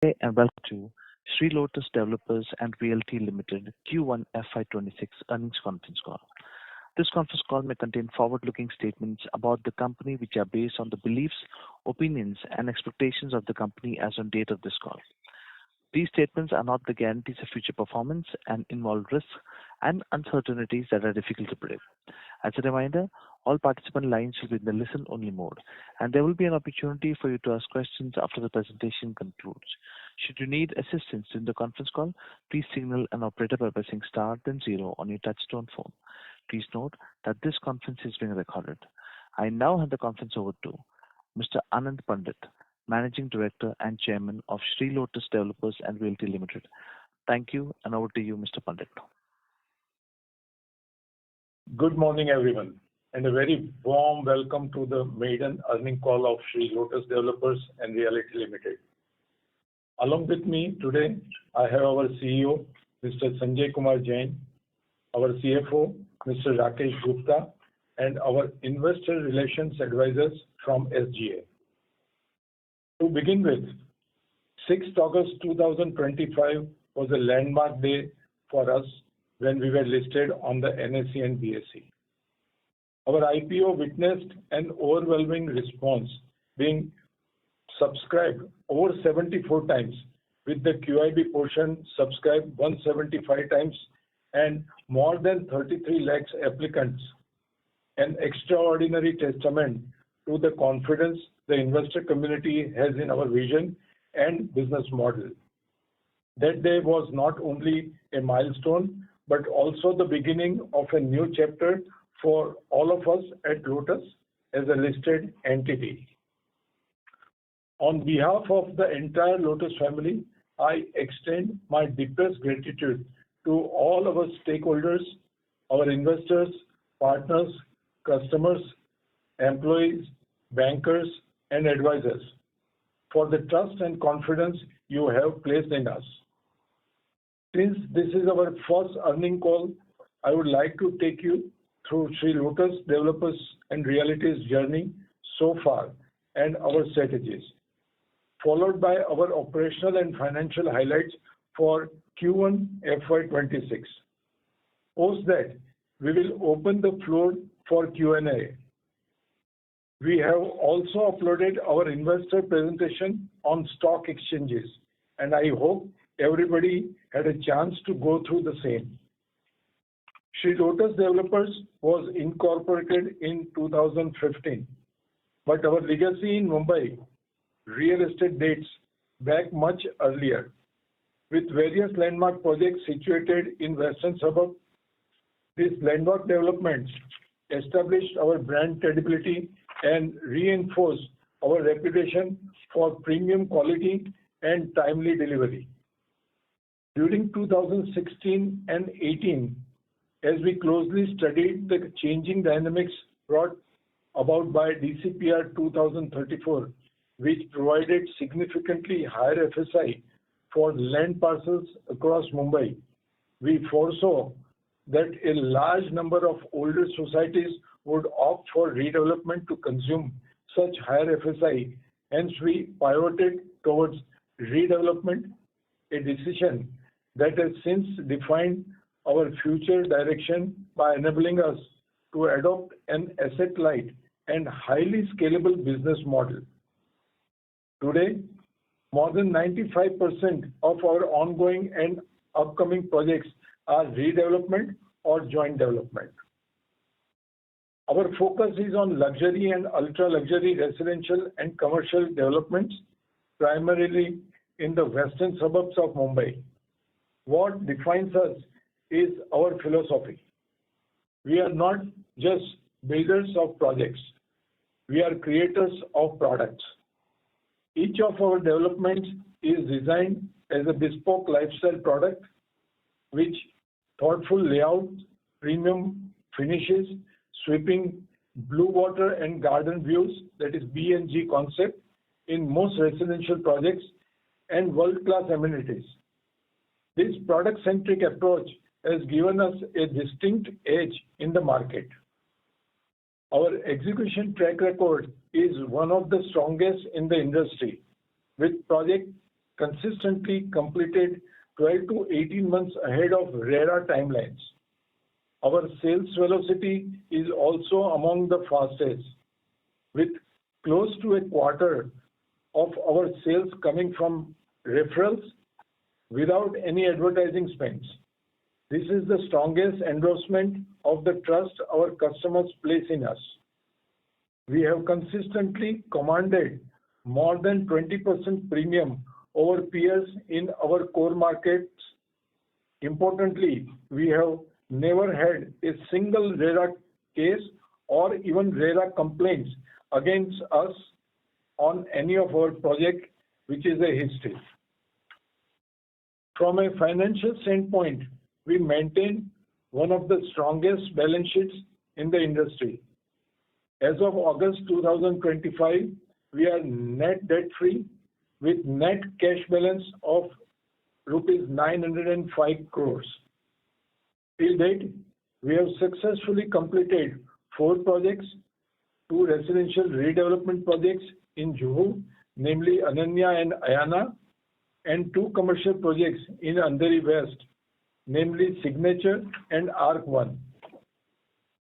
Hey, and welcome to Sri Lotus Developers and Realty Limited Q1FY26 earnings conference call. This conference call may contain forward-looking statements about the company which are based on the beliefs, opinions, and expectations of the company as on date of this call. These statements are not the guarantees of future performance and involve risks and uncertainties that are difficult to predict. As a reminder, all participant lines will be in the listen-only mode, and there will be an opportunity for you to ask questions after the presentation concludes. Should you need assistance in the conference call, please signal an operator by pressing star then zero on your touchtone phone. Please note that this conference is being recorded. I now hand the conference over to Mr. Anand Pandit, Managing Director and Chairman of Sri Lotus Developers and Realty Limited. Thank you, and over to you, Mr. Pandit. Good morning, everyone, and a very warm welcome to the maiden earnings call of Sri Lotus Developers and Realty Limited. Along with me today, I have our CEO, Mr. Sanjay Kumar Jain, our CFO, Mr. Rakesh Gupta, and our Investor Relations Advisors from SGA. To begin with, 6th August 2025 was a landmark day for us when we were listed on the NSE and BSE. Our IPO witnessed an overwhelming response, being subscribed over 74 times, with the QIB portion subscribed 175 times and more than 33 lakhs applicants, an extraordinary testament to the confidence the investor community has in our vision and business model. That day was not only a milestone, but also the beginning of a new chapter for all of us at Lotus as a listed entity. On behalf of the entire Lotus family, I extend my deepest gratitude to all our stakeholders, our investors, partners, customers, employees, bankers, and advisors for the trust and confidence you have placed in us. Since this is our first earnings call, I would like to take you through Sri Lotus Developers and Realty's journey so far and our strategies, followed by our operational and financial highlights for Q1FY26. Post that, we will open the floor for Q&A. We have also uploaded our investor presentation on stock exchanges, and I hope everybody had a chance to go through the same. Sri Lotus Developers was incorporated in 2015, but our legacy in Mumbai real estate dates back much earlier, with various landmark projects situated in western suburbs. These landmark developments established our brand credibility and reinforced our reputation for premium quality and timely delivery. During 2016 and 18, as we closely studied the changing dynamics brought about by DCPR 2034, which provided significantly higher FSI for land parcels across Mumbai, we foresaw that a large number of older societies would opt for redevelopment to consume such higher FSI. Hence, we pivoted towards redevelopment, a decision that has since defined our future direction by enabling us to adopt an asset-light and highly scalable business model. Today, more than 95% of our ongoing and upcoming projects are redevelopment or joint development. Our focus is on luxury and ultra-luxury residential and commercial developments, primarily in the western suburbs of Mumbai. What defines us is our philosophy. We are not just builders of projects, we are creators of products. Each of our developments is designed as a bespoke lifestyle product, which thoughtful layout, premium finishes, sweeping blue water and garden views, that is B&G concept, in most residential projects, and world-class amenities. This product-centric approach has given us a distinct edge in the market. Our execution track record is one of the strongest in the industry, with projects consistently completed 12 to 18 months ahead of RERA timelines. Our sales velocity is also among the fastest, with close to a quarter of our sales coming from referrals without any advertising spends. This is the strongest endorsement of the trust our customers place in us. We have consistently commanded more than 20% premium over peers in our core markets. Importantly, we have never had a single RERA case or even RERA complaints against us on any of our projects, which is a history. From a financial standpoint, we maintain one of the strongest balance sheets in the industry. As of August 2025, we are net debt-free with net cash balance of rupees 905 crores. Till date, we have successfully completed 4 projects, 2 residential redevelopment projects in Juhu, namely Ananya and Ayana, and 2 commercial projects in Andheri West, namely Signature and Arc 1.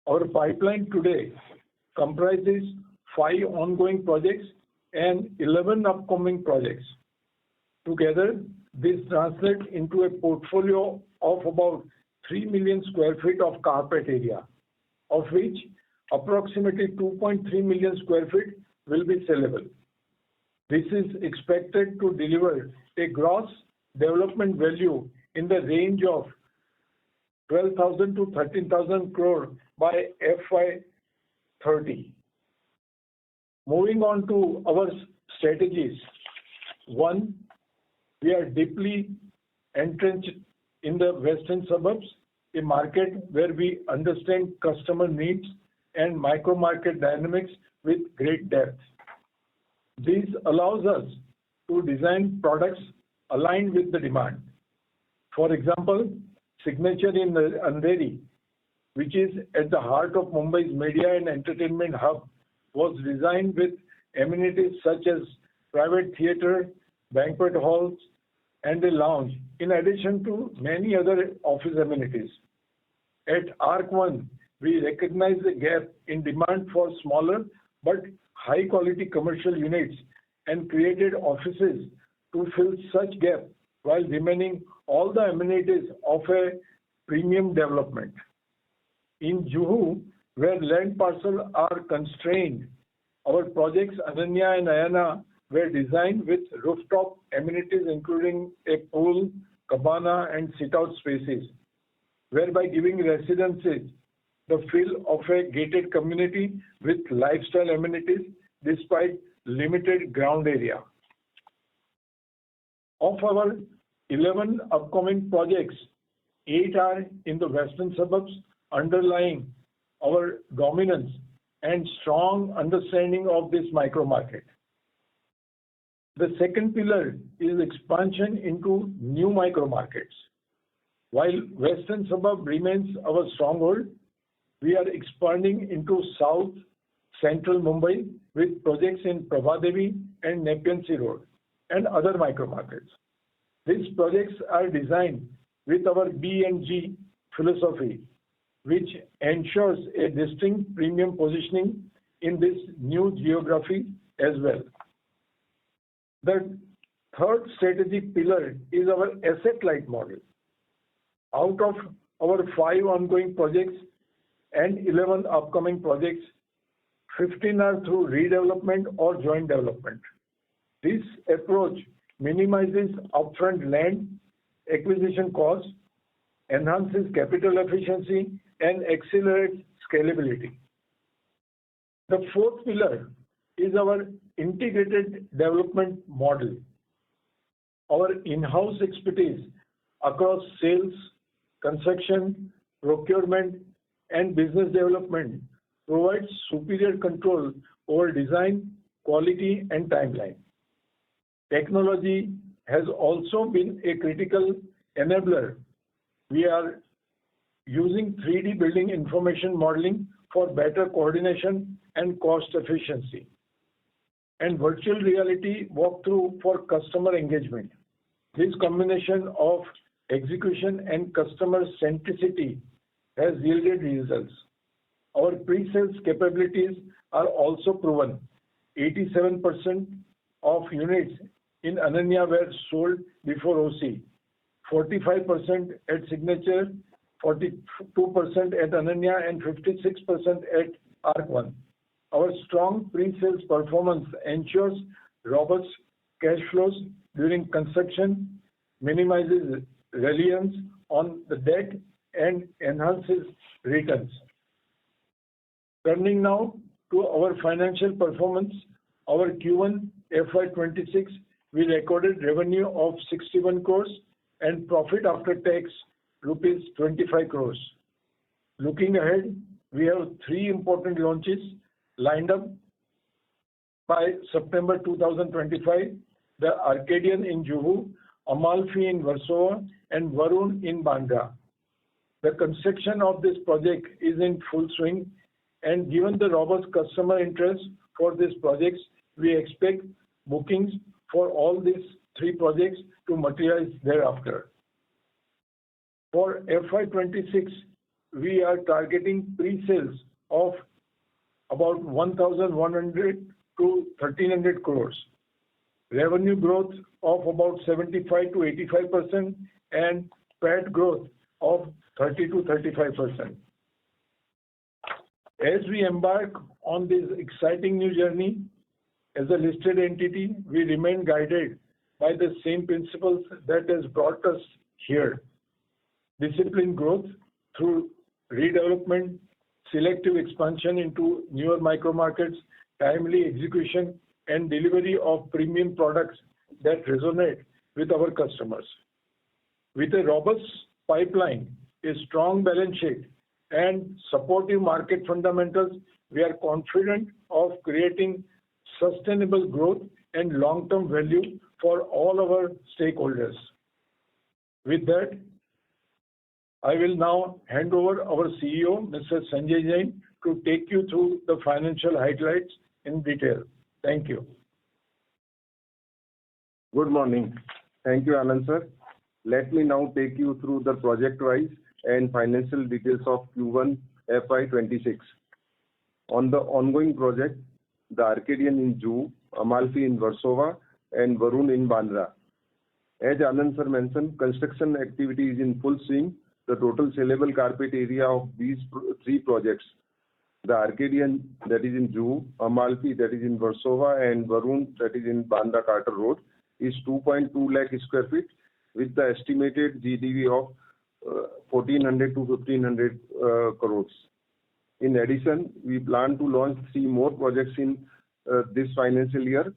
Our pipeline today comprises 5 ongoing projects and 11 upcoming projects. Together, this translates into a portfolio of about 3 million square feet of carpet area, of which approximately 2.3 million square feet will be sellable. This is expected to deliver a gross development value in the range of 12,000 to 13,000 crore by FY30. Moving on to our strategies. 1, we are deeply entrenched in the western suburbs, a market where we understand customer needs and micro-market dynamics with great depth. This allows us to design products aligned with the demand. For example, Signature in Andheri, which is at the heart of Mumbai's media and entertainment hub, was designed with amenities such as private theatre, banquet halls, and a lounge, in addition to many other office amenities. At Arc 1, we recognize the gap in demand for smaller but high-quality commercial units and created offices to fill such gap while remaining all the amenities of a premium development. In Juhu, where land parcels are constrained, our projects Ananya and Ayana were designed with rooftop amenities including a pool, cabana, and sit-out spaces, whereby giving residents the feel of a gated community with lifestyle amenities despite limited ground area. Of our 11 upcoming projects, 8 are in the western suburbs, underlying our dominance and strong understanding of this micro market. The second pillar is expansion into new micro markets. While western suburb remains our stronghold, we are expanding into south central Mumbai with projects in Prabhadevi and Nepean Sea Road and other micro markets. These projects are designed with our B&G philosophy, which ensures a distinct premium positioning in this new geography as well. The third strategic pillar is our asset-light model. Out of our 5 ongoing projects and 11 upcoming projects, 15 are through redevelopment or joint development. This approach minimizes upfront land acquisition costs, enhances capital efficiency, and accelerates scalability. The fourth pillar is our integrated development model. Our in-house expertise across sales, construction, procurement, and business development provides superior control over design, quality, and timeline. Technology has also been a critical enabler. We are using 3D building information modeling for better coordination and cost efficiency, and virtual reality walkthrough for customer engagement. This combination of execution and customer centricity has yielded results. Our pre-sales capabilities are also proven. 87% of units in Ananya were sold before OC, 45% at Signature, 42% at Ananya, and 56% at Arc1. Our strong pre-sales performance ensures robust cash flows during construction, minimizes reliance on the debt, and enhances returns. Turning now to our financial performance, our Q1 FY26, we recorded revenue of 61 crores and profit after tax rupees 25 crores. Looking ahead, we have three important launches lined up by September 2025: the Arcadian in Juhu, Amalfi in Warsaw, and Varun in Bandra. The construction of this project is in full swing, and given the robust customer interest for these projects, we expect bookings for all these three projects to materialize thereafter. For FY26, we are targeting pre-sales of about 1,100 to 1,300 crores, revenue growth of about 75 to 85%, and PAT growth of 30 to 35%. As we embark on this exciting new journey, as a listed entity, we remain guided by the same principles that has brought us here: disciplined growth through redevelopment, selective expansion into newer micro markets, timely execution, and delivery of premium products that resonate with our customers. With a robust pipeline, a strong balance sheet, and supportive market fundamentals, we are confident of creating sustainable growth and long-term value for all our stakeholders. With that, I will now hand over our CEO, Mr. Sanjay Jain, to take you through the financial highlights in detail. Thank you. Good morning. Thank you, Anand sir. Let me now take you through the project-wise and financial details of Q1 FY26. On the ongoing project, the Arcadian in Juhu, Amalfi in Warsaw, and Varun in Bandra. As Anand sir mentioned, construction activity is in full swing. The total saleable carpet area of these three projects, the Arcadian that is in Juhu, Amalfi that is in Warsaw, and Varun that is in Bandra Carter Road, is 2.2 lakh square feet with the estimated GDV of 1400 to 1500 crores. In addition, we plan to launch three more projects in this financial year: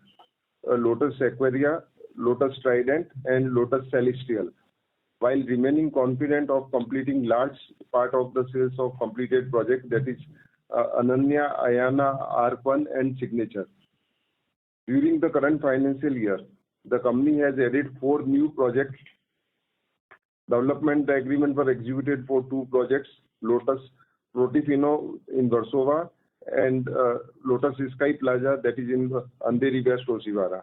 Lotus Aquaria, Lotus Trident, and Lotus Celestial, while remaining confident of completing large part of the sales of completed project, that is Ananya, Ayana, Arc1, and Signature. During the current financial year, the company has added 4 new projects. Development agreement were executed for 2 projects: Lotus Protifino in Warsaw and Lotus Sky Plaza that is in Andheri West, Oshiwara.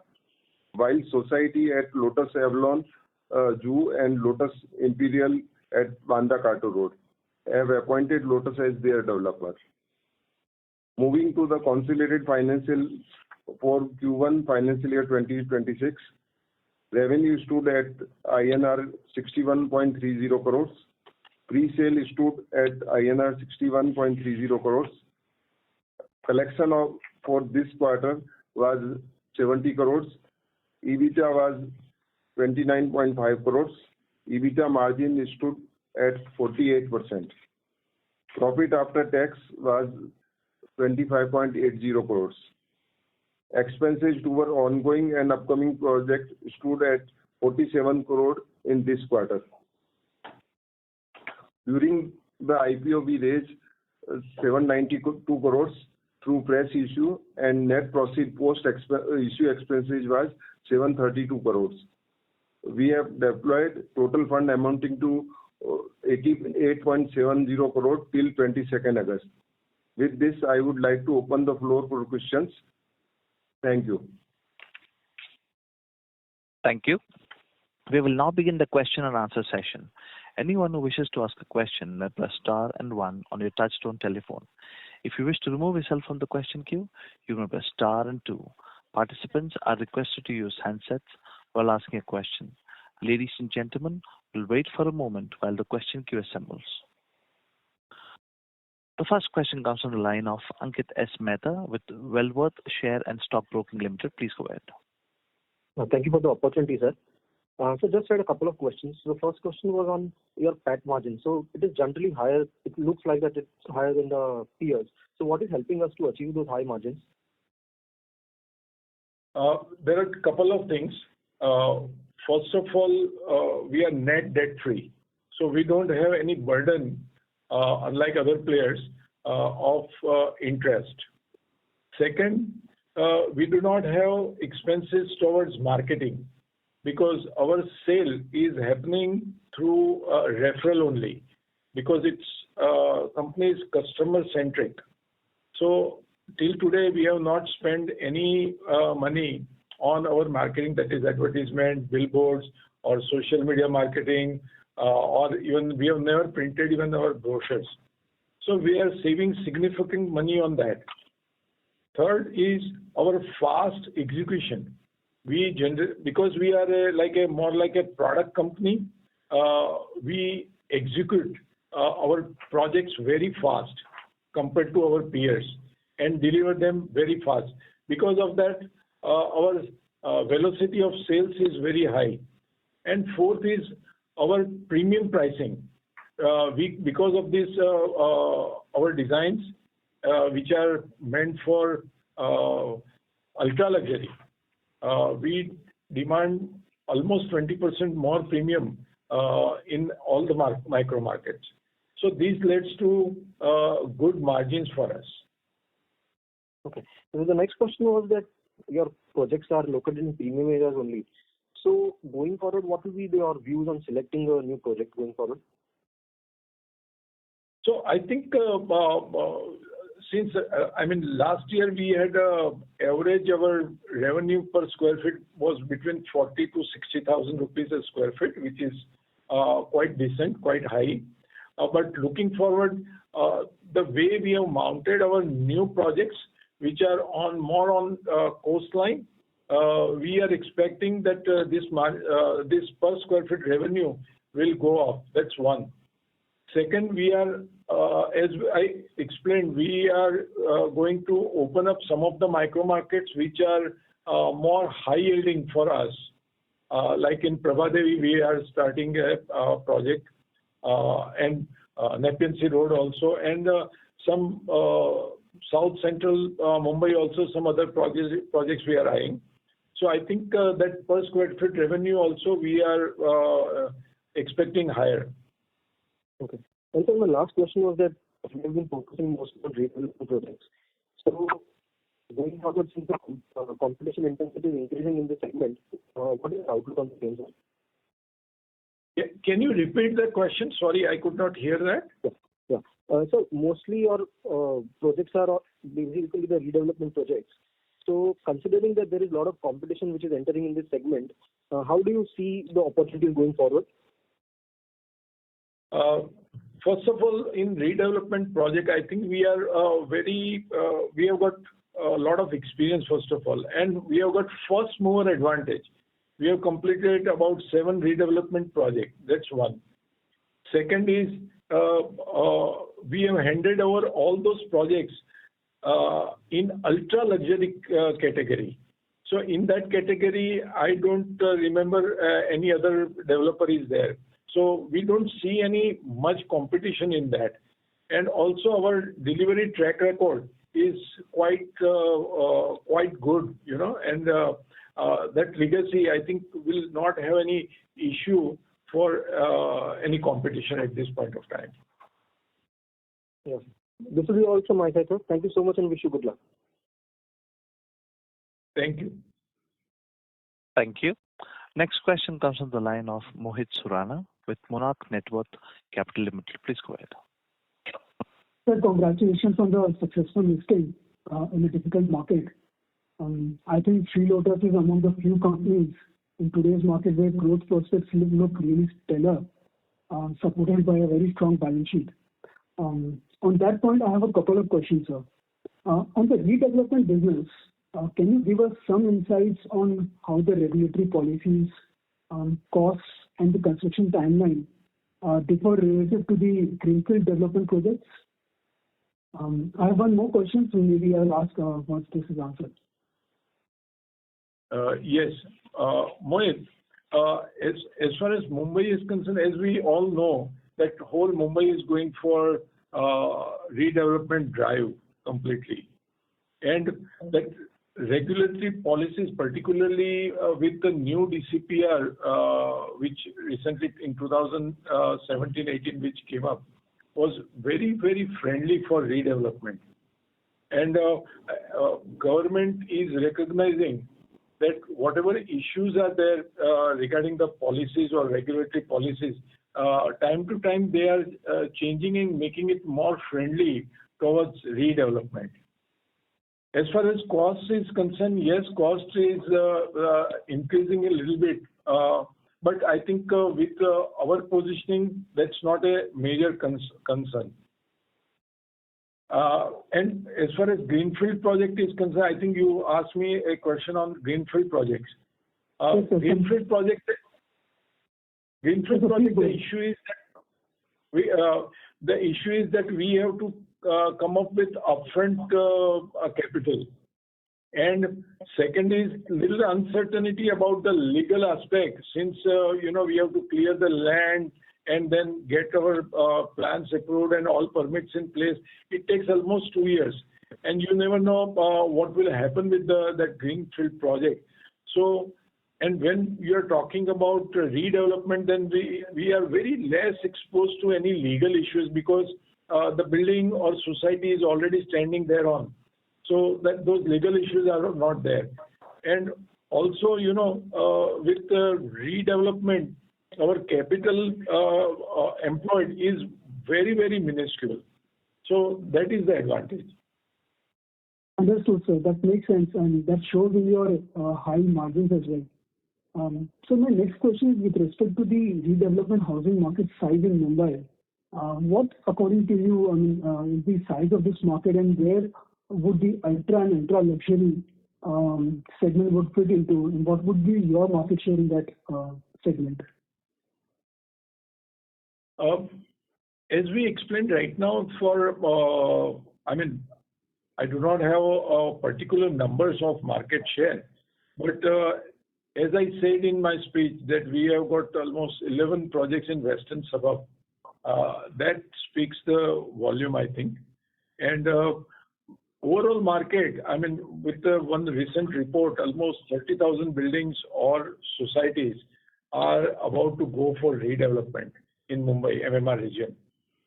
While Society at Lotus Avalon, Juhu, and Lotus Imperial at Bandra Carter Road have appointed Lotus as their developer. Moving to the consolidated financial for Q1 financial year 2026, revenue stood at INR 61.30 crores. Pre-sale stood at INR 61.30 crores. Collection for this quarter was 70 crores. EBITDA was 29.5 crores. EBITDA margin stood at 48%. Profit after tax was 25.80 crores. Expenses toward ongoing and upcoming projects stood at 47 crore in this quarter. During the IPO, we raised 792 crores through press issue, and net proceed post issue expenses was 732 crores. We have deployed total fund amounting to 88.70 crore till 22nd August. With this, I would like to open the floor for questions. Thank you. Thank you. We will now begin the question and answer session. Anyone who wishes to ask a question may press star and one on your touchtone telephone. If you wish to remove yourself from the question queue, you may press star and two. Participants are requested to use handsets while asking a question. Ladies and gentlemen, we'll wait for a moment while the question queue assembles. The first question comes from the line of Ankit S. Mehta with Wellworth Share and Stock Broking Limited. Please go ahead. Thank you for the opportunity, sir. So just had a couple of questions. So the first question was on your PAT margin. So it is generally higher. It looks like that it's higher than the peers. So what is helping us to achieve those high margins? There are a couple of things. First of all, we are net debt free. So we don't have any burden, unlike other players, of interest. Second, we do not have expenses towards marketing, because our sale is happening through referral only, because it's company is customer centric. So till today we have not spent any money on our marketing, that is advertisement, billboards, or social media marketing, or even we have never printed even our brochures. So we are saving significant money on that. Third is our fast execution. Because we are more like a product company, we execute our projects very fast compared to our peers and deliver them very fast. Because of that, our velocity of sales is very high. And fourth is our premium pricing. Because of this, our designs, which are meant for ultra luxury, we demand almost 20% more premium in all the micro markets. So this leads to good margins for us. Okay. So the next question was that your projects are located in premium areas only. So going forward, what will be your views on selecting a new project going forward? So I think since last year we had average our revenue per square feet was between 40 to 60,000 rupees a square feet, which is quite decent, quite high. But looking forward, the way we have mounted our new projects, which are more on coastline, we are expecting that this per square feet revenue will go up. That's one. Second, we are, as I explained, we are going to open up some of the micro markets which are more high yielding for us. Like in Prabhadevi, we are starting a project, and Nepean Sea Road also, and some South Central Mumbai also, some other projects we are eyeing. So I think that per square feet revenue also we are expecting higher. Okay. And so my last question was that we have been focusing mostly on redevelopment projects. So going forward, since the competition intensity is increasing in this segment, what is the outlook on the same side? Yeah. Can you repeat the question? Sorry, I could not hear that. Yeah. So mostly your projects are basically the redevelopment projects. So considering that there is a lot of competition which is entering in this segment, how do you see the opportunities going forward? First of all, in redevelopment project, I think we are we have got a lot of experience, first of all, and we have got first mover advantage. We have completed about 7 redevelopment projects. That's one. Second is, we have handed over all those projects in ultra luxury category. So in that category, I don't remember any other developer is there. So we don't see any much competition in that. And also our delivery track record is quite good, and that legacy, I think, will not have any issue for any competition at this point of time. Yes. This will be all from my side, sir. Thank you so much and wish you good luck. Thank you. Thank you. Next question comes from the line of Mohit Surana with Monarch Networth Capital Limited. Please go ahead. Sir, congratulations on the successful listing in a difficult market. I think Lotus is among the few companies in today's market where growth prospects look really stellar, supported by a very strong balance sheet. On that point, I have a couple of questions, sir. On the redevelopment business, can you give us some insights on how the regulatory policies, costs, and the construction timeline differ relative to the greenfield development projects? I have one more question, so maybe I'll ask once this is answered. Yes. Mohit, as far as Mumbai is concerned, as we all know, that whole Mumbai is going for redevelopment drive completely. And that regulatory policies, particularly with the new DCPR, which recently in 2017-18, which came up, was very, very friendly for redevelopment. And government is recognizing that whatever issues are there regarding the policies or regulatory policies, time to time they are changing and making it more friendly towards redevelopment. As far as cost is concerned, yes, cost is increasing a little bit, but I think with our positioning, that's not a major concern. And as far as greenfield project is concerned, I think you asked me a question on greenfield projects. Yes, sir. Greenfield project, the issue is that we have to come up with upfront capital. And second is little uncertainty about the legal aspect, since we have to clear the land and then get our plans approved and all permits in place. It takes almost 2 years, and you never know what will happen with that greenfield project. So, and when you are talking about redevelopment, then we are very less exposed to any legal issues because the building or society is already standing thereon. So that those legal issues are not there. And also, with redevelopment, our capital employed is very, very minuscule. So that is the advantage. Understood, sir. That makes sense, and that shows in your high margins as well. So my next question is with respect to the redevelopment housing market size in Mumbai. What, according to you, is the size of this market, and where would the ultra and ultra luxury segment would fit into, and what would be your market share in that segment? As we explained right now, I do not have particular numbers of market share, but as I said in my speech, that we have got almost 11 projects in western suburb. That speaks the volume, I think. And overall market, with one recent report, almost 30,000 buildings or societies are about to go for redevelopment in Mumbai, MMR region.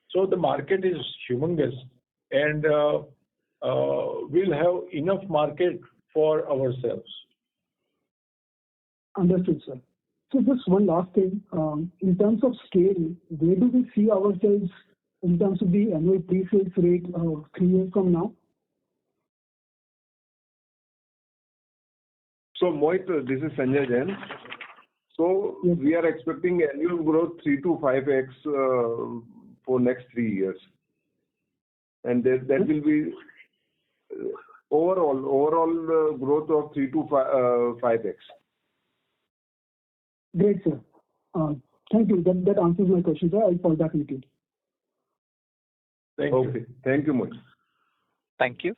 So the market is humongous, and we'll have enough market for ourselves. Understood, sir. So just one last thing. In terms of scale, where do we see ourselves in terms of the annual pre-sales rate 3 years from now? So Mohit, this is Sanjay Jain. So Yes. we are expecting annual growth 3 to 5x for next 3 years. And that will be overall growth of 3 to 5x. Great, sir. Thank you. That answers my question, sir. I'll fall back into it. Thank you. Okay. Thank you, Mohit. Thank you.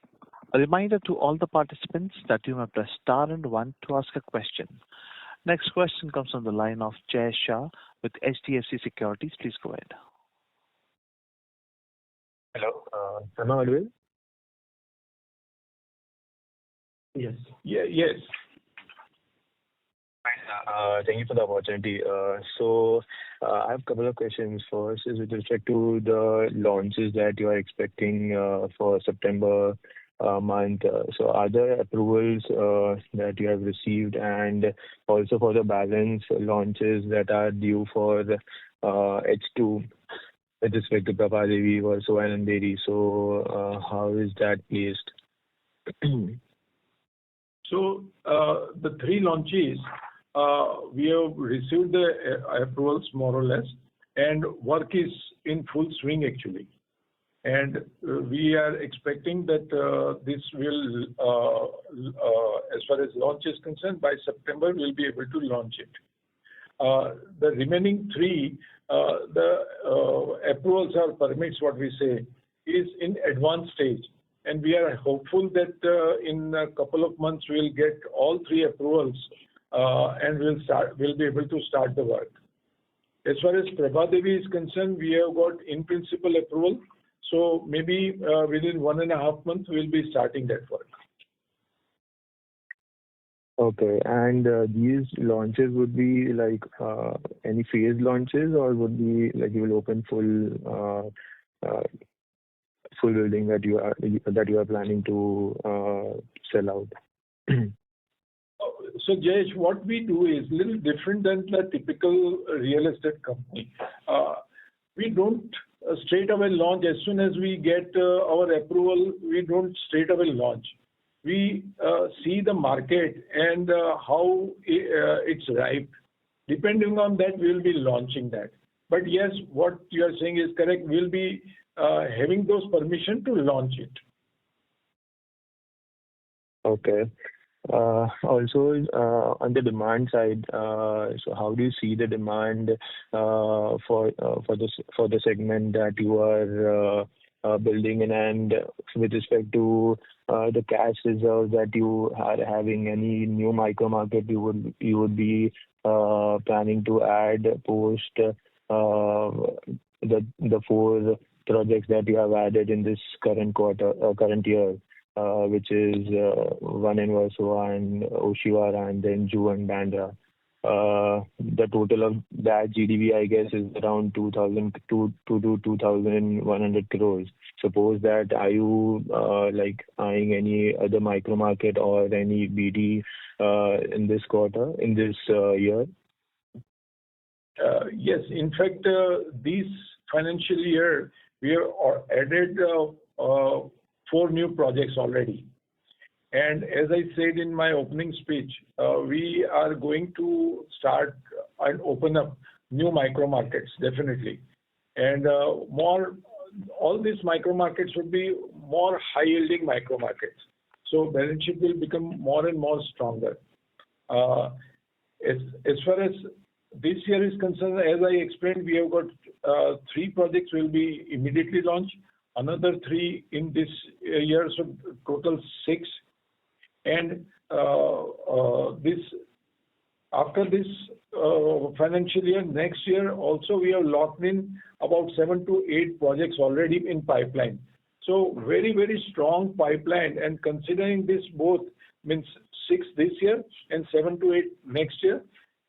A reminder to all the participants that you may press star and 1 to ask a question. Next question comes from the line of Jay Shah with HDFC Securities. Please go ahead. Hello, am I audible? Yes. Yeah, yes. Thank you for the opportunity. So I have a couple of questions. First is with respect to the launches that you are expecting for September month. So are there approvals that you have received, and also for the balance launches that are due for H2 with respect to Prabhadevi or and Andheri? So how is that placed? So the 3 launches, we have received the approvals more or less, and work is in full swing actually. And we are expecting that this will, as far as launch is concerned, by September we'll be able to launch it. The remaining three, the approvals or permits, what we say, is in advanced stage. And we are hopeful that in a couple of months we'll get all three approvals and we'll be able to start the work. As far as Prabhadevi is concerned, we have got in principle approval. So maybe within 1.5 months we'll be starting that work. Okay, and these launches would be like any phased launches, or would be like you will open full building that you are planning to sell out? So Jayesh, what we do is a little different than the typical real estate company. We don't straight away launch. As soon as we get our approval, we don't straight away launch. We see the market and how it's ripe. Depending on that, we'll be launching that. But yes, what you are saying is correct. We'll be having those permission to launch it. Okay. Also, on the demand side, so how do you see the demand for the segment that you are building in, and with respect to the cash reserves that you are having, any new micro market you would be planning to add post the 4 projects that you have added in this current year, which is one in Versova and Oshiwara, and then Jew and Bandra. The total of that GDV, I guess, is around 2,000 to 2,100 crores. Suppose that, are you like eyeing any other micro market or any BD in this year? Yes, in fact, this financial year we have added 4 new projects already. And as I said in my opening speech, we are going to start and open up new micro markets, definitely. And all these micro markets would be more high-yielding micro markets. So balance sheet will become more and more stronger. As far as this year is concerned, as I explained, we have got 3 projects will be immediately launched, another 3 in this year, so total 6. And after this financial year, next year also we have locked in about 7 to 8 projects already in pipeline. So very, very strong pipeline, and considering this both means 6 this year and 7 to 8 next year,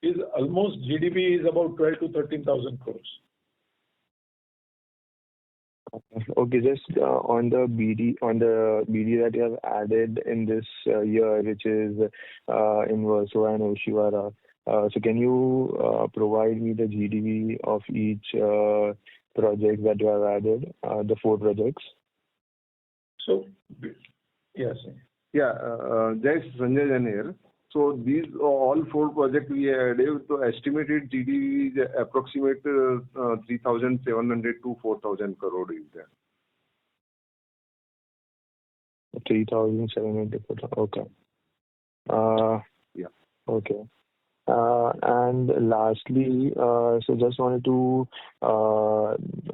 is almost GDP is about 12 to 13,000 crores. Okay, just on the BD that you have added in this year, which is in Versova and Oshiwara. So can you provide me the GDV of each project that you have added, the 4 projects? So, yes. Yeah, there's Sanjay Jain here. So these all 4 projects we added, the estimated GDV is approximate 3,700 to 4,000 crore is there. 3,700. Okay. Yeah. Okay. And lastly, so just wanted to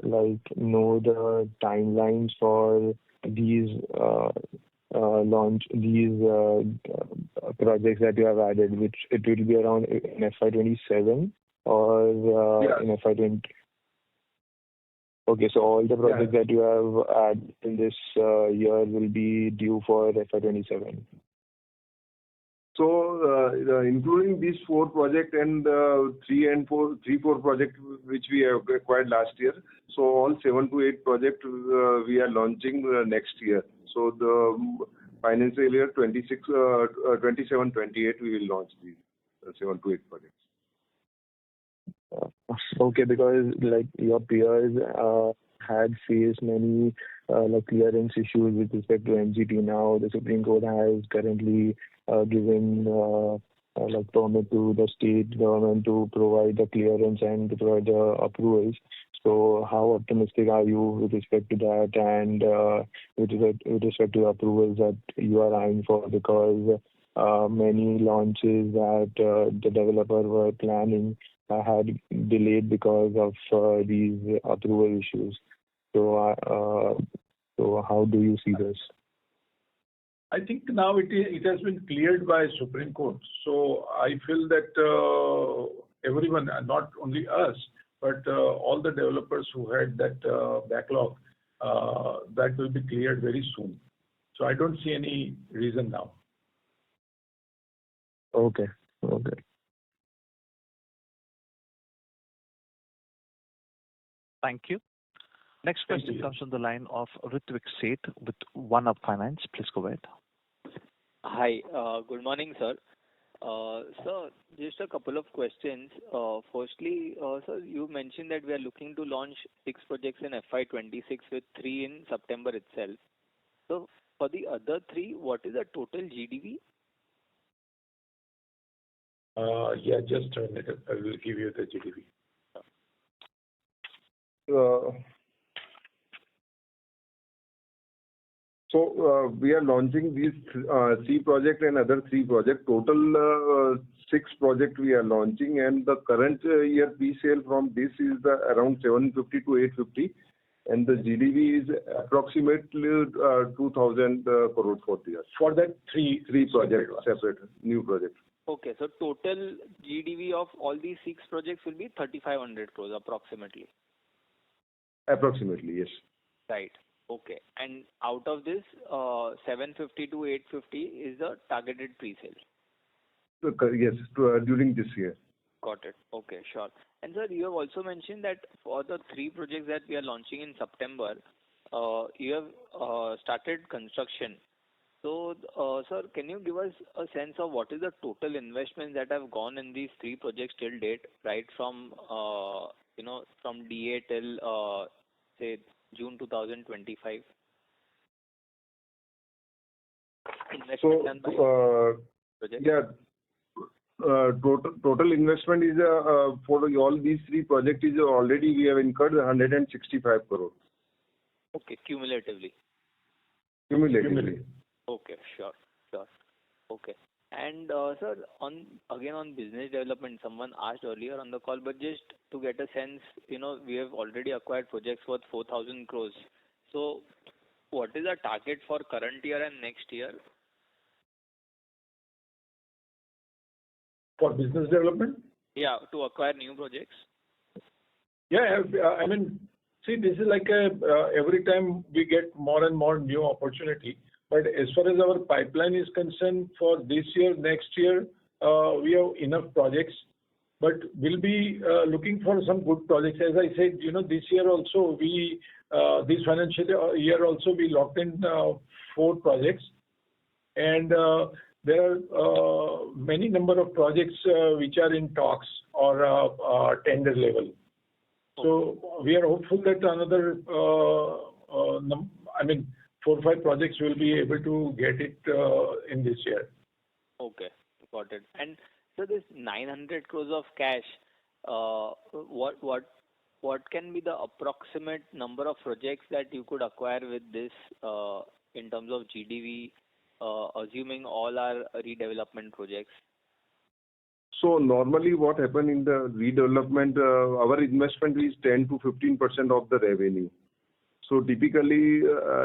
like know the timelines for these projects that you have added, which it will be around in FY27 or in FY20. Okay, so all the projects that you have added in this year will be due for FY27. So, including these 4 projects and 3-4 projects which we have acquired last year, so all 7 to 8 projects we are launching next year. So the financial year 27-28 we will launch these 7 to 8 projects. Okay, because like your peers had faced many like clearance issues with respect to NGT. Now the Supreme Court has currently given like permit to the state government to provide the clearance and to provide the approvals. So how optimistic are you with respect to that and with respect to approvals that you are eyeing for? Because many launches that the developer were planning had delayed because of these approval issues. So how do you see this? I think now it has been cleared by Supreme Court. So I feel that everyone, not only us, but all the developers who had that backlog, that will be cleared very soon. So I don't see any reason now. Okay. Okay. Thank you. Next question comes from the line of Ritvik Seth with One Up Finance. Please go ahead. Hi. Good morning, sir. Sir, just a couple of questions. Firstly, sir, you mentioned that we are looking to launch 6 projects in FY26 with 3 in September itself. So for the other 3, what is the total GDV? Yeah, just a minute. I will give you the GDV. So we are launching these 3 projects and other 3 projects. Total 6 projects we are launching, and the current year pre-sale from this is around 750 to 850, and the GDV is approximately 2,000 crore for the year. For that 3 projects, separate new projects. Okay, so total GDV of all these 6 projects will be 3,500 crores approximately. Approximately, yes. Right. Okay. And out of this, 750 to 850 is the targeted pre-sale. Yes, during this year. Got it. Okay, sure. And sir, you have also mentioned that for the 3 projects that we are launching in September, you have started construction. So, sir, can you give us a sense of what is the total investments that have gone in these 3 projects till date, right from from DA till say June 2025? Investment done by project? Yeah. Total investment is for all these 3 projects is already we have incurred 165 crore. Okay, cumulatively. Cumulatively. Okay, sure. Okay. And sir, on business development, someone asked earlier on the call, but just to get a sense, we have already acquired projects worth 4,000 crores. So, what is the target for current year and next year? For business development? Yeah, to acquire new projects. Yeah, I mean, see, this is like every time we get more and more new opportunity. But as far as our pipeline is concerned, for this year, next year, we have enough projects. But we'll be looking for some good projects. As I said, this year also, this financial year also, we locked in 4 projects. And there are many number of projects which are in talks or tender level. So we are hopeful that another, 4 or 5 projects will be able to get it in this year. Okay, got it. And so this 900 crores of cash, what can be the approximate number of projects that you could acquire with this in terms of GDV, assuming all are redevelopment projects? So normally what happens in the redevelopment, our investment is 10 to 15% of the revenue. So typically,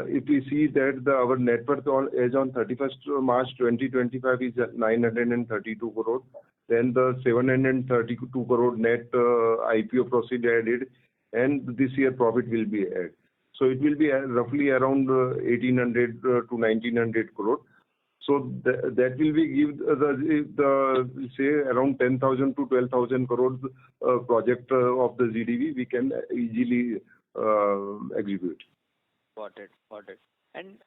if we see that our net worth as on 31st March 2025 is 932 crore, then the 732 crore net IPO proceed added, and this year profit will be added. So it will be roughly around 1,800 to 1,900 crore. So that will be give the say around 10,000 to 12,000 crores project of the GDV we can easily execute. Got it. And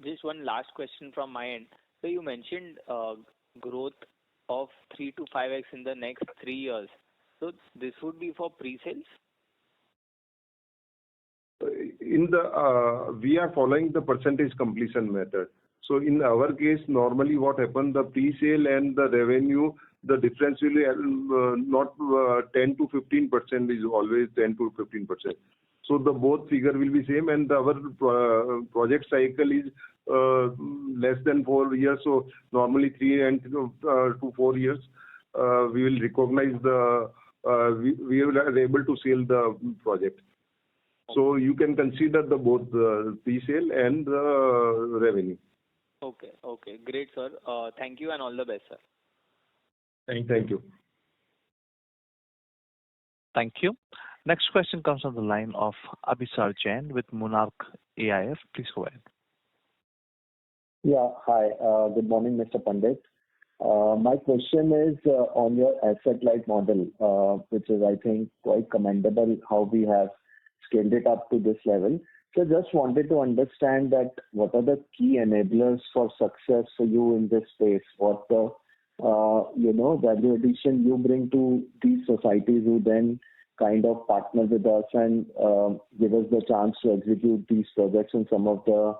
just one last question from my end. So you mentioned growth of 3 to 5x in the next 3 years. So this would be for pre-sales? We are following the percentage completion method. So in our case, normally what happens, the pre-sale and the revenue, the difference will be not 10 to 15%, is always 10 to 15%. So the both figure will be same, and our project cycle is less than 4 years. So normally 3 and to 4 years, we will recognize we will are able to sell the project. So you can consider the both pre-sale and the revenue. Okay. Okay. Great, sir. Thank you and all the best, sir. Thank you. Thank you. Next question comes on the line of Abhisar Jain with Monarch AIF. Please go ahead. Yeah. Hi. Good morning, Mr. Pandit. My question is on your asset-light model, which is, I think, quite commendable how we have scaled it up to this level. So just wanted to understand that what are the key enablers for success for you in this space? What the value addition you bring to these societies who then kind of partner with us and give us the chance to execute these projects in some of the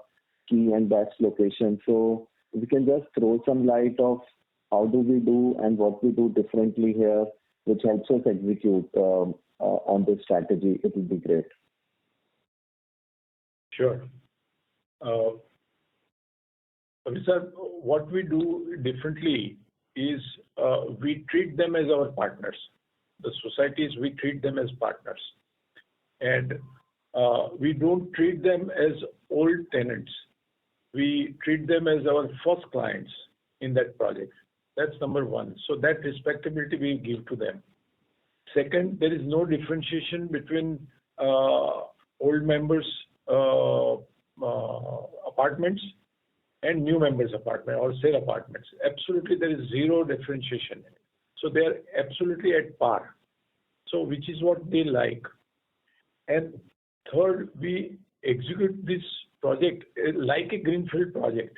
key and best locations. So if you can just throw some light of how do we do and what we do differently here, which helps us execute on this strategy, it would be great. Sure. Sir, what we do differently is we treat them as our partners. The societies, we treat them as partners. And we don't treat them as old tenants. We treat them as our first clients in that project. That's number one. So that respectability we give to them. Second, there is no differentiation between old members' apartments and new members' apartment or sale apartments. Absolutely, there is zero differentiation. So they are absolutely at par. So which is what they like. And third, we execute this project like a greenfield project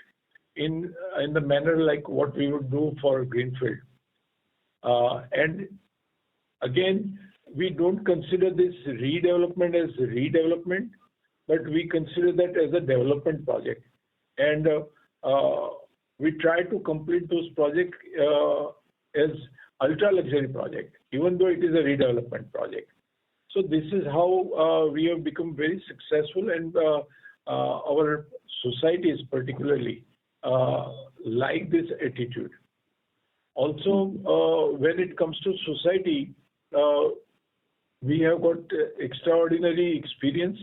in the manner like what we would do for greenfield. And again, we don't consider this redevelopment as redevelopment, but we consider that as a development project. And we try to complete those projects as ultra-luxury project, even though it is a redevelopment project. So this is how we have become very successful, and our societies particularly like this attitude. Also, when it comes to society, we have got extraordinary experience.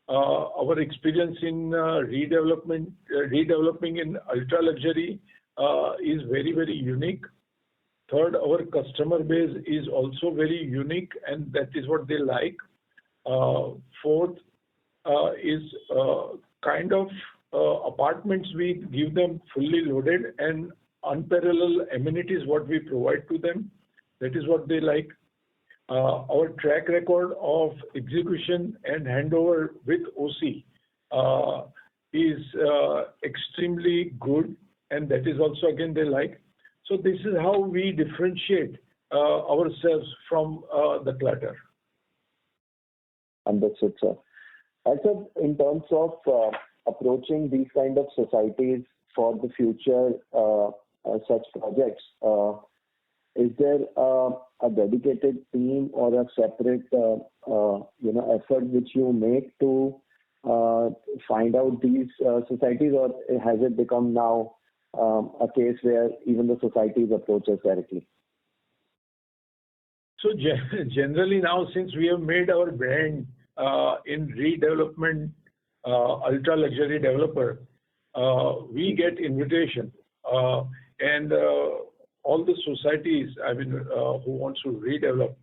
Our experience in redeveloping in ultra-luxury is very, very unique. Third, our customer base is also very unique, and that is what they like. Fourth is kind of apartments we give them fully loaded and unparalleled amenities what we provide to them. That is what they like. Our track record of execution and handover with OC is extremely good, and that is also again they like. So this is how we differentiate ourselves from the clutter. Understood, sir. Also, in terms of approaching these kind of societies for the future such projects, is there a dedicated team or a separate effort which you make to find out these societies, or has it become now a case where even the societies approach us directly? So generally now, since we have made our brand in redevelopment, ultra-luxury developer, we get invitation. And all the societies, who wants to redevelop,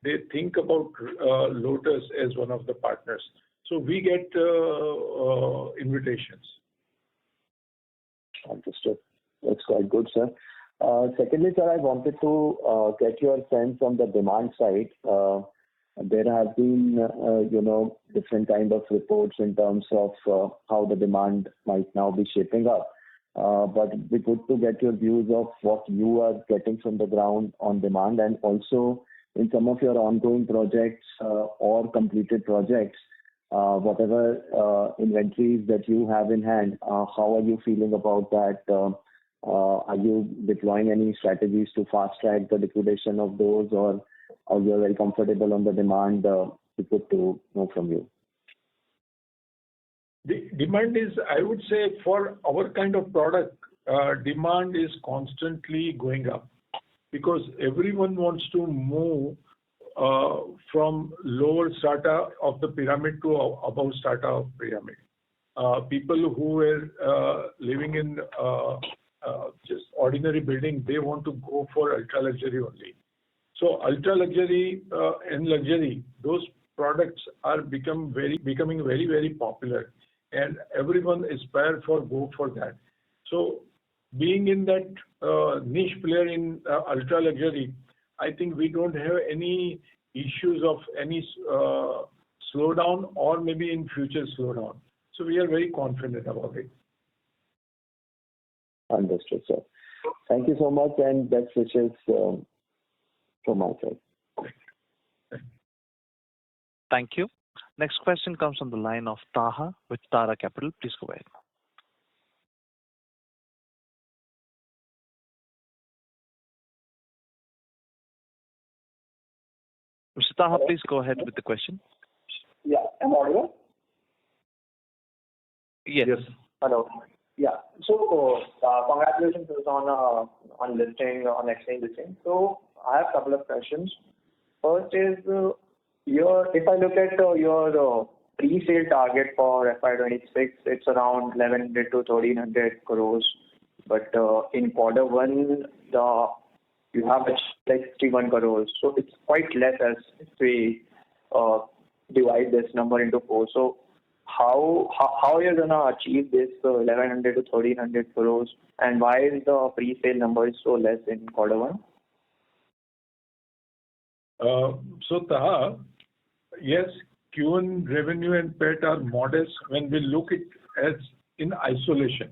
they think about Lotus as one of the partners. So we get invitations. Understood. That's quite good, sir. Secondly, sir, I wanted to get your sense on the demand side. There have been, different kind of reports in terms of how the demand might now be shaping up. But it'd be good to get your views of what you are getting from the ground on demand, and also in some of your ongoing projects or completed projects, whatever inventories that you have in hand, how are you feeling about that? Are you deploying any strategies to fast track the liquidation of those, or you're very comfortable on the demand to know from you? The demand is, I would say, for our kind of product, demand is constantly going up because everyone wants to move from lower strata of the pyramid to above strata of pyramid. People who were living in just ordinary building, they want to go for ultra luxury only. So ultra luxury and luxury, those products are becoming very popular, and everyone aspire for go for that. So being in that niche player in ultra luxury, I think we don't have any issues of any slowdown or maybe in future slowdown. So we are very confident about it. Understood, sir. Thank you so much, and best wishes from my side. Thank you. Next question comes from the line of Taha with Tara Capital. Please go ahead. Mr. Taha, please go ahead with the question. Yeah, am I audible? Yes. Hello. Yeah. So, congratulations on listing, on exchange listing. So, I have a couple of questions. First is, if I look at your pre-sale target for FY26, it's around 1100 to 1300 crores. But in quarter one, you have like 61 crores. So it's quite less as if we divide this number into four. So how are you gonna achieve this 1100 to 1300 crores, and why is the pre-sale number so less in quarter one? So Taha, yes, Q1 revenue and PAT are modest when we look it as in isolation.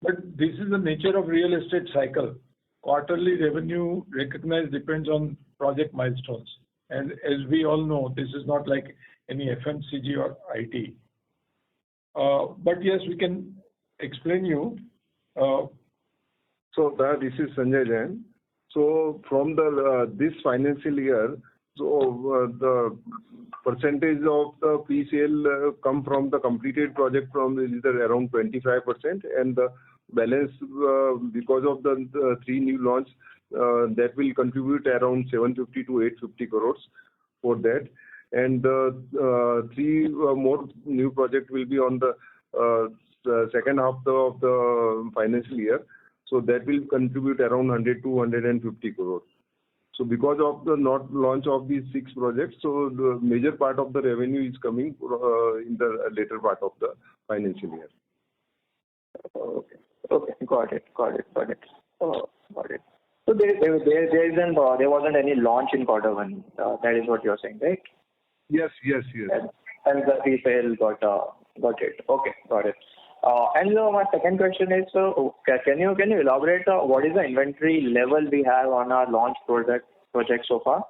But this is the nature of real estate cycle. Quarterly revenue recognized depends on project milestones. And as we all know, this is not like any FMCG or IT. But yes, we can explain you. So this is Sanjay Jain. So from this financial year, the percentage of the pre-sale come from the completed project from is around 25%, and the balance because of the three new launch that will contribute around 750 to 850 crores for that, and three more new project will be on the second half of the financial year. So that will contribute around 100 to 150 crores. So because of the not launch of these six projects, so the major part of the revenue is coming in the later part of the financial year. Okay, got it. Oh, got it. So there wasn't any launch in quarter one. That is what you're saying, right? Yes. And the pre-sale got it. Okay, got it. And my second question is, can you elaborate what is the inventory level we have on our launch project so far?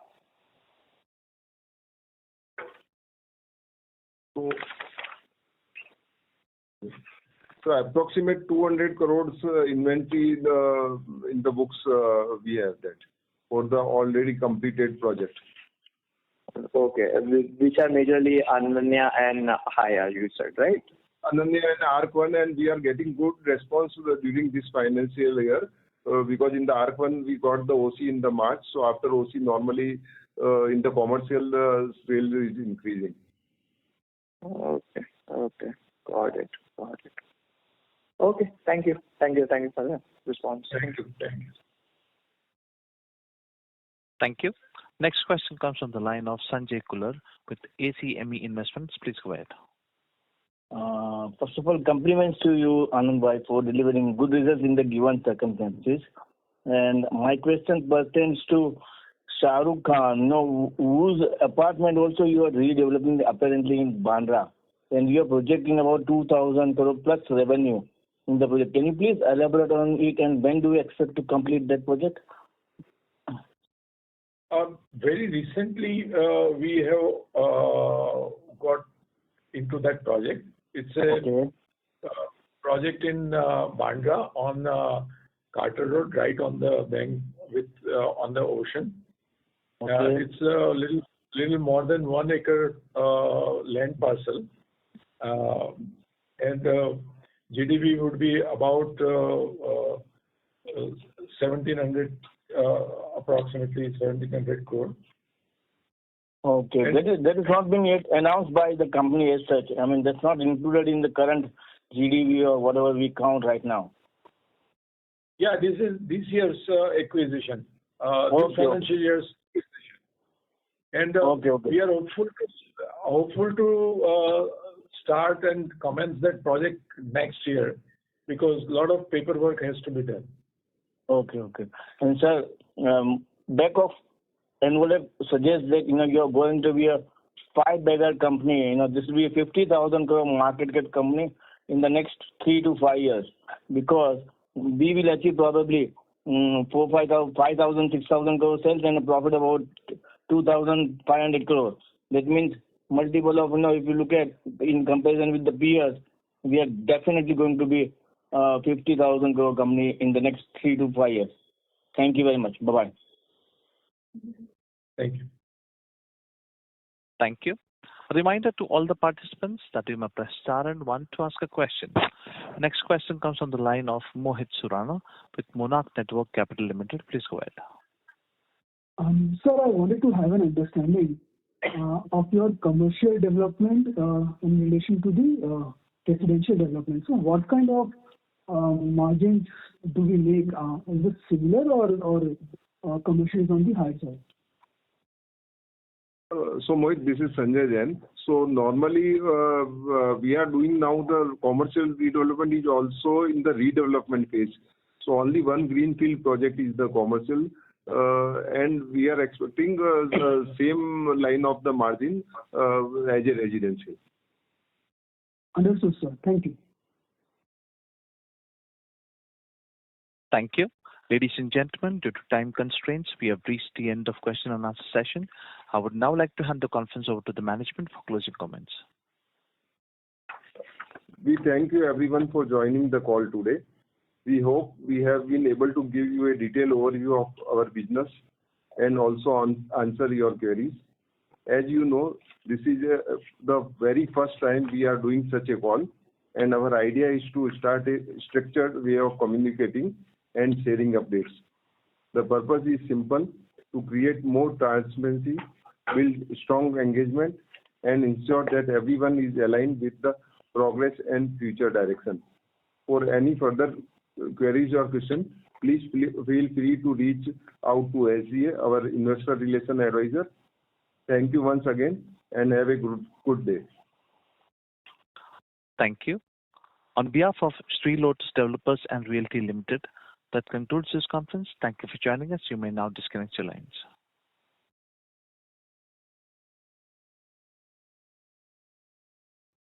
So approximate 200 crores inventory in the books we have that for the already completed project. Okay, which are majorly Ananya and Haya, you said, right? Ananya and ARC1, and we are getting good response during this financial year because in the ARC1 we got the OC in the March. So after OC, normally in the commercial sale is increasing. Okay, got it. Okay, thank you for the response. Thank you. Thank you. Next question comes from the line of Sanjay Kular with ACME Investments. Please go ahead. First of all, compliments to you, Anand Bhai, for delivering good results in the given circumstances. And my question pertains to Shah Rukh Khan, whose apartment also you are redeveloping apparently in Bandra, and you are projecting about 2,000 crore plus revenue in the project. Can you please elaborate on it, and when do you expect to complete that project? Very recently, we have got into that project. It's a project in Bandra on Carter Road, right on the bank on the ocean. It's a little more than 1 acre land parcel, and GDV would be about 1,700, approximately 1,700 crore. Okay, that is not being yet announced by the company as such. I mean, that's not included in the current GDV or whatever we count right now. Yeah, this is this year's acquisition, this financial year's acquisition, and we are hopeful to start and commence that project next year, because a lot of paperwork has to be done. Okay. And sir, back of envelope suggests that you are going to be a 5-bagger company. This will be a 50,000 crore market cap company in the next 3 to 5 years, because we will achieve probably 5,000, 6,000 crore sales and a profit about 2,500 crore. That means multiple of, if you look at in comparison with the peers, we are definitely going to be 50,000 crore company in the next 3 to 5 years. Thank you very much. Bye-bye. Thank you. Thank you. A reminder to all the participants that you may press star and 1 to ask a question. Next question comes from the line of Mohit Surana with Monarch Network Capital Limited. Please go ahead. Sir, I wanted to have an understanding of your commercial development in relation to the residential development. So what kind of margins do we make? Is it similar or commercial is on the high side? So Mohit, this is Sanjay Jain. So normally we are doing now the commercial redevelopment is also in the redevelopment phase. So only one greenfield project is the commercial, and we are expecting the same line of the margin as a residential. Understood, sir. Thank you. Thank you. Ladies and gentlemen, due to time constraints, we have reached the end of question and answer session. I would now like to hand the conference over to the management for closing comments. We thank you everyone for joining the call today. We hope we have been able to give you a detailed overview of our business and also answer your queries. As you know, this is the very first time we are doing such a call, and our idea is to start a structured way of communicating and sharing updates. The purpose is simple: to create more transparency, build strong engagement, and ensure that everyone is aligned with the progress and future direction. For any further queries or questions, please feel free to reach out to SGA, our investor relation advisor. Thank you once again, and have a good day. Thank you. On behalf of Sri Lotus Developers and Realty Limited, that concludes this conference. Thank you for joining us. You may now disconnect your lines.